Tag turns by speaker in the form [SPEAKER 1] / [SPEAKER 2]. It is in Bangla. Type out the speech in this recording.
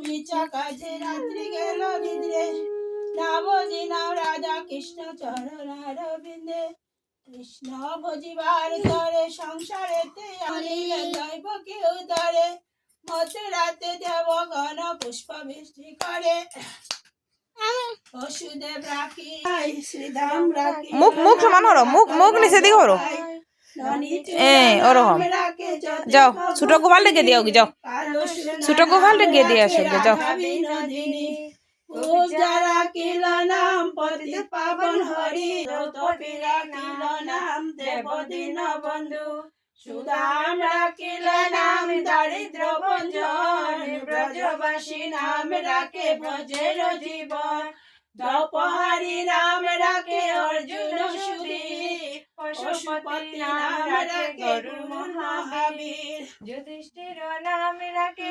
[SPEAKER 1] মিছা কাজে রাত্রি গেল নিদ্রে নাবজি নাম রাজা কৃষ্ণ চরণার বিন্দে কৃষ্ণ ভজিবার তরে সংসারেতে আনিলে দৈব কেউ ধরে মথুরাতে দেবগণ পুষ্প বৃষ্টি করে বসুদেব রাখি শ্রীধাম রাখি
[SPEAKER 2] মুখ মুখ সমান করো, মুখ মুখ নিচে দিকে করো। ওরকম যাও, ছোট গোপাল রেখে দিয়ে যাও, ছোট গোপাল রেখে দিয়ে আসো যাও।
[SPEAKER 1] যারা কিল নাম পতি পাবন হরি তপিরা কিল নাম দেব দিন বন্ধু সুদাম রাখিল নাম দারিদ্র ভঞ্জন ব্রজবাসী নাম রাখে ব্রজের জীবন দ্রৌপদী নাম রাখে অর্জুন সুধী পশুপতি নাম রাখে গরু মহাবীর যুধিষ্ঠির নাম রাখে